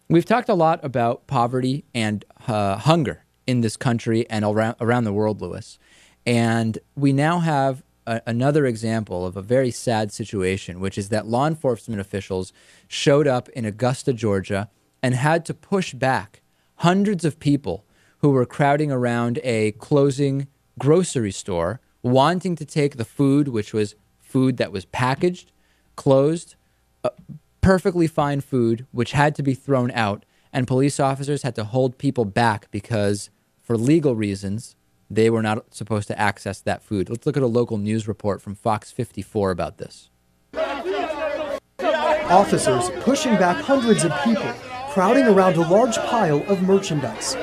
We've talked a lot about poverty and hunger in this country and around the world, Lewis. And we now have another example of a very sad situation, which is that law enforcement officials showed up in Augusta, Georgia, and had to push back hundreds of people who were crowding around a closing grocery store, wanting to take the food, which was food that was packaged, closed, perfectly fine food, which had to be thrown out. And police officers had to hold people back because, for legal reasons, they were not supposed to access that food. Let's look at a local news report from Fox 54 about this. Officers pushing back hundreds of people, crowding around a large pile of merchandise.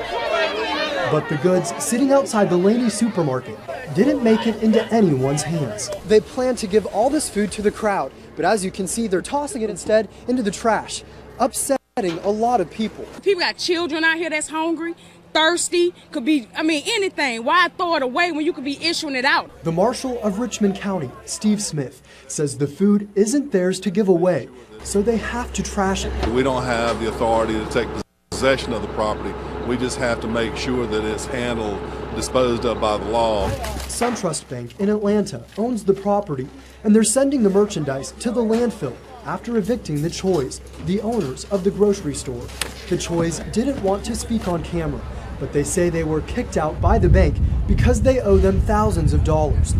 But the goods sitting outside the Laney supermarket didn't make it into anyone's hands. They plan to give all this food to the crowd, but as you can see, they're tossing it instead into the trash, upsetting a lot of people. People got children out here that's hungry, thirsty, could be, anything. Why throw it away when you could be issuing it out? The Marshal of Richmond County, Steve Smith, says the food isn't theirs to give away, so they have to trash it. We don't have the authority to take possession of the property. We just have to make sure that it's handled, disposed of by the law. SunTrust Bank in Atlanta owns the property, and they're sending the merchandise to the landfill after evicting the Choys, the owners of the grocery store. The Choys didn't want to speak on camera, but they say they were kicked out by the bank because they owe them thousands of dollars.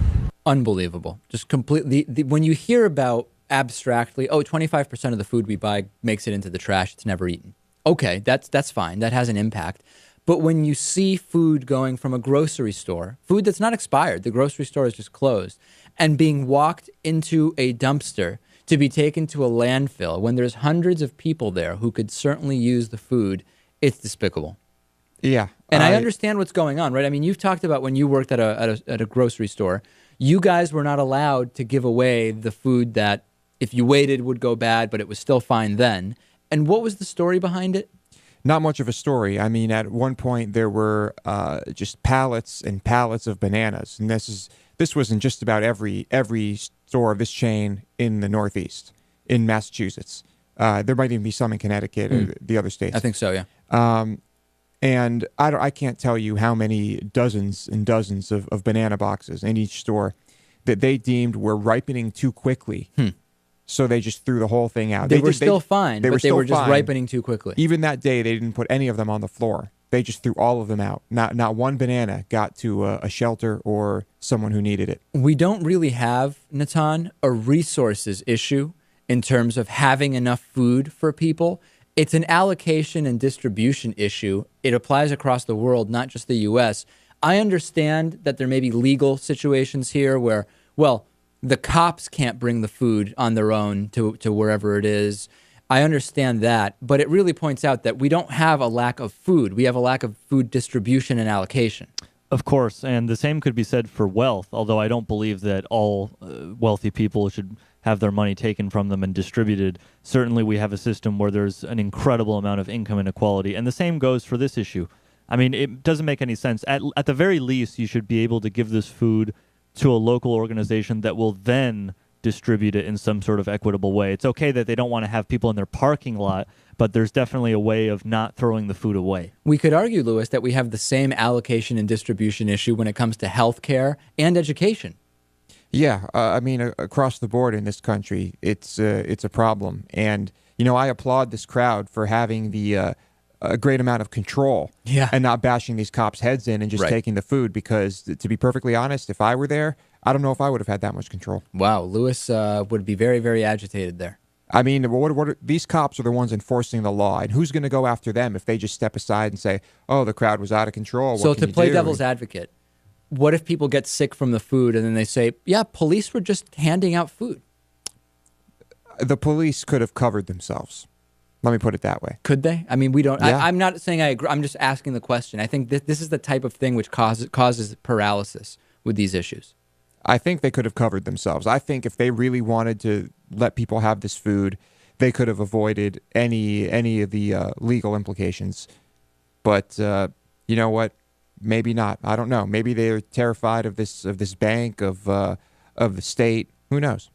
Unbelievable. Just completely. When you hear about abstractly, 25% of the food we buy makes it into the trash, it's never eaten. Okay, that's fine. That has an impact. But when you see food going from a grocery store, food that's not expired, the grocery store is just closed, and being walked into a dumpster to be taken to a landfill when there's hundreds of people there who could certainly use the food, it's despicable. Yeah. And I understand what's going on, right? I mean, you've talked about when you worked at a grocery store, you guys were not allowed to give away the food that if you waited would go bad, but it was still fine then. And what was the story behind it? Not much of a story. I mean, at one point there were just pallets and pallets of bananas, and this was in just about every store of this chain in the Northeast, in Massachusetts. There might even be some in Connecticut or the other states. I think so, yeah. And I can't tell you how many dozens and dozens of banana boxes in each store that they deemed were ripening too quickly. So they just threw the whole thing out. They were still fine, but they were just ripening too quickly. Even that day, they didn't put any of them on the floor. They just threw all of them out. Not one banana got to a shelter or someone who needed it. We don't really have, Natan, a resources issue in terms of having enough food for people. It's an allocation and distribution issue. It applies across the world, not just the U.S. I understand that there may be legal situations here where, well, the cops can't bring the food on their own to wherever it is. I understand that, but it really points out that we don't have a lack of food. We have a lack of food distribution and allocation. Of course, and the same could be said for wealth, although I don't believe that all wealthy people should have their money taken from them and distributed. Certainly we have a system where there's an incredible amount of income inequality, and the same goes for this issue. I mean, it doesn't make any sense. At the very least, you should be able to give this food to a local organization that will then distribute it in some sort of equitable way. It's okay that they don't want to have people in their parking lot, but there's definitely a way of not throwing the food away. We could argue, Lewis, that we have the same allocation and distribution issue when it comes to healthcare and education. Yeah, I mean, across the board in this country, it's a problem. And, you know, I applaud this crowd for having a great amount of control and not bashing these cops' heads in and just taking the food, because, to be perfectly honest, if I were there, I don't know if I would have had that much control. Wow, Lewis would be very, very agitated there. I mean, these cops are the ones enforcing the law, and who's going to go after them if they just step aside and say, oh, the crowd was out of control, So to play devil's advocate, what if people get sick from the food and then they say, yeah, police were just handing out food? The police could have covered themselves. Let me put it that way. Could they? I mean, we don't. Yeah. I'm not saying I agree. I'm just asking the question. I think this is the type of thing which causes paralysis with these issues. I think they could have covered themselves. I think if they really wanted to let people have this food, they could have avoided any of the legal implications. But you know what? Maybe not. I don't know. Maybe they're terrified of this bank, of the state. Who knows?